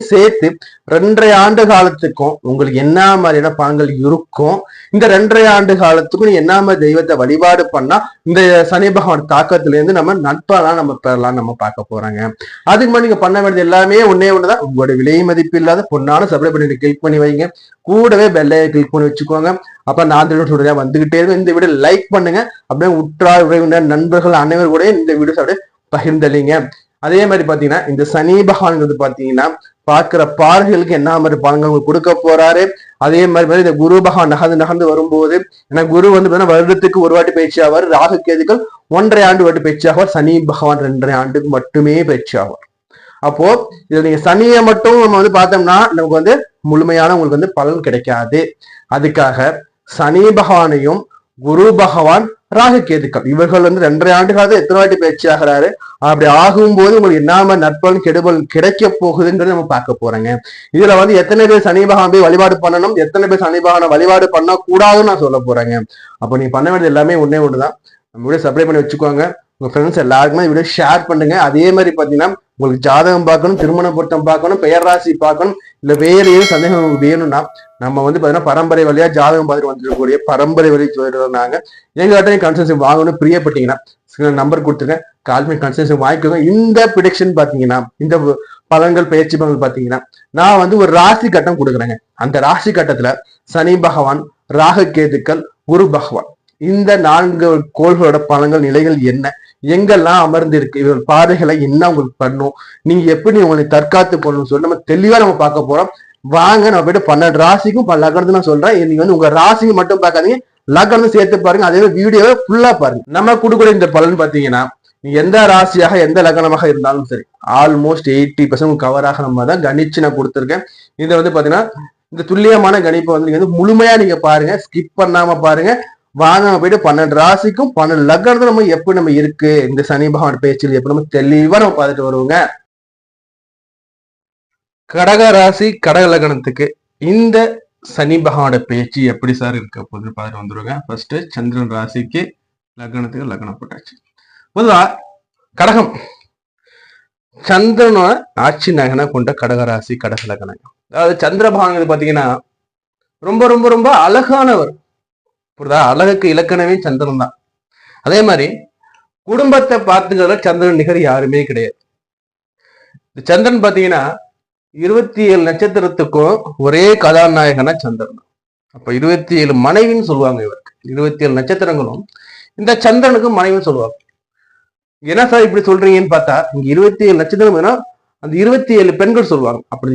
சேர்த்து 2.5 ஆண்டு காலத்துக்கும் உங்களுக்கு என்ன மாதிரியான பலன்கள் இருக்கும், இந்த 2.5 ஆண்டு காலத்துக்கும் நீ என்ன மாதிரி தெய்வத்தை வழிபாடு பண்ணா இந்த சனி பகவான் தாக்கத்துல இருந்து நம்ம நட்பெல்லாம் நம்ம பெறலாம் நம்ம பார்க்க போறாங்க. அதுக்கு முன்னாடி நீங்க பண்ண வேண்டியது எல்லாமே ஒன்னே ஒண்ணுதான். உங்களுடைய விலை மதிப்பு இல்லாத பொண்ணான சப்ஸ்கிரைப் பண்ணி கிளிக் பண்ணி வைங்க. கூடவே பெல்லையை கிளிக் பண்ணி வச்சுக்கோங்க. அப்ப நான் சொல்றேன் வந்துகிட்டே இருக்கும். இந்த வீடியோ லைக் பண்ணுங்க. அப்படியே உற்றார் உறவினர் நண்பர்கள் அனைவரும் கூட இந்த வீடியோஸ் அப்படியே பகிர்ந்தளிங்க. அதே மாதிரி பாத்தீங்கன்னா இந்த சனி பகவான்ங்கிறது பாத்தீங்கன்னா பார்க்கிற பார்வைகளுக்கு என்ன மாதிரி பலன்கள் கொடுக்க போறாரு. அதே மாதிரி இந்த குரு பகவான் நகர்ந்து வரும்போது, ஏன்னா குரு வந்து வருடத்துக்கு ஒரு வாட்டி பயிற்சி ஆவார். ராகு கேதுக்கள் 1.5 ஆண்டு வாட்டி பயிற்சி ஆவார். சனி பகவான் 2.5 ஆண்டுக்கு மட்டுமே பயிற்சி ஆவார். அப்போ இதுல நீங்க சனியை மட்டும் நம்ம வந்து பார்த்தோம்னா நமக்கு வந்து முழுமையான உங்களுக்கு வந்து பலன் கிடைக்காது. அதுக்காக சனி பகவானையும் குரு பகவான் ராகு கேதுக்கள் இவர்கள் வந்து 2.5 ஆண்டு காலத்துல எத்தனை வாட்டி பயிற்சி ஆகிறாரு, அப்படி ஆகும்போது உங்களுக்கு என்ன நற்பலன் கெடுபல் கிடைக்க போகுதுங்கிறது நம்ம பார்க்க போறேங்க. இதுல வந்து எத்தனை பேர் சனி பகவான் போய் வழிபாடு பண்ணணும், எத்தனை பேர் சனி பகவானை வழிபாடு பண்ண கூடாதுன்னு நான் சொல்ல போறேங்க. அப்ப நீங்க பண்ண வேண்டியது எல்லாமே ஒன்னே ஒண்ணுதான். நம்ம வீடியோ சப்ஸ்கிரைப் பண்ணி வச்சுக்கோங்க. உங்க ஃப்ரெண்ட்ஸ் எல்லாருக்குமே வீடியோ ஷேர் பண்ணுங்க. அதே மாதிரி பாத்தீங்கன்னா உங்களுக்கு ஜாதகம் பார்க்கணும், திருமண பொருத்தம் பார்க்கணும், பெயர் ராசி பார்க்கணும், இல்ல வேற ஏதும் சந்தேகம் வேணும்னா நம்ம வந்து பாத்தீங்கன்னா பரம்பரை வழியா ஜாதகம் பார்த்துட்டு வந்துருக்கக்கூடிய பரம்பரை வழி சொல்லிடுறாங்க. எங்ககிட்ட கன்சல்டேஷன் வாங்கணும் பிரியப்பட்டீங்கன்னா நம்பர் கொடுத்துருங்க, கால் பண்ணி கன்சல்டேஷன் வாங்கிக்கோங்க. இந்த ப்ரிடிக்ஷன் பாத்தீங்கன்னா இந்த பலன்கள் பயிற்சி பலன்கள் பாத்தீங்கன்னா நான் வந்து ஒரு ராசி கட்டம் கொடுக்குறேங்க. அந்த ராசி கட்டத்துல சனி பகவான், ராகு கேதுக்கள், குரு பகவான் இந்த 4 கோள்களோட பலன்கள் நிலைகள் என்ன, எங்கெல்லாம் அமர்ந்து இருக்கு, இவர்கள் பாதைகளை என்ன உங்களுக்கு பண்ணும், நீங்க எப்படி உங்களை தற்காத்து பண்ணணும்னு சொல்லி நம்ம தெளிவா நம்ம பார்க்க போறோம். வாங்க நம்ம போயிட்டு 12 ராசிக்கும் லக்னத்தை நான் சொல்றேன். நீங்க வந்து உங்க ராசிக்கு மட்டும் பார்க்காதீங்க, லக்னத்தை சேர்த்து பாருங்க. அதே வீடியோவை ஃபுல்லா பாருங்க. நம்ம கொடுக்குற இந்த பலன் பாத்தீங்கன்னா எந்த ராசியாக எந்த லக்னமாக இருந்தாலும் சரி ஆல்மோஸ்ட் 80% கவராக நம்ம தான் கணிச்சு நான் கொடுத்துருக்கேன். இதை வந்து பாத்தீங்கன்னா இந்த துல்லியமான கணிப்பை வந்து நீங்க வந்து முழுமையா நீங்க பாருங்க, ஸ்கிப் பண்ணாம பாருங்க. வாங்க நம்ம போயிட்டு 12 ராசிக்கும் 12 லக்னத்துல நம்ம எப்படி நம்ம இருக்கு இந்த சனி பகவான் பேச்சில் எப்படி நம்ம தெளிவா நம்ம பார்த்துட்டு வருவோங்க. கடக ராசி கடக லக்னத்துக்கு இந்த சனி பகவானோட பேச்சு எப்படி சார் இருக்க போது பார்த்துட்டு வந்துருவாங்க. ஃபர்ஸ்ட் சந்திரன் ராசிக்கு லக்னத்துக்கு லக்னம் போட்டாச்சு. பொதுவா கடகம் சந்திரனோட ஆட்சி நகனை கொண்ட கடக ராசி கடக லக்னம். அதாவது சந்திர பகவான் பாத்தீங்கன்னா ரொம்ப ரொம்ப ரொம்ப அழகானவர். புரியுதா? அழகுக்கு இலக்கணமே சந்திரன் தான். அதே மாதிரி குடும்பத்தை பார்த்துக்கிறத சந்திரன் நிகர் யாருமே கிடையாது. சந்திரன் பாத்தீங்கன்னா 27 நட்சத்திரத்துக்கும் ஒரே கதாநாயகனா சந்திரன். அப்ப 27 மனைவின்னு சொல்லுவாங்க இவருக்கு. 27 நட்சத்திரங்களும் இந்த சந்திரனுக்கு மனைவின்னு சொல்லுவாங்க. என்ன சார் இப்படி சொல்றீங்கன்னு பார்த்தா இங்க 27 நட்சத்திரம் அந்த 27 பெண்கள் சொல்லுவாங்க. அப்படி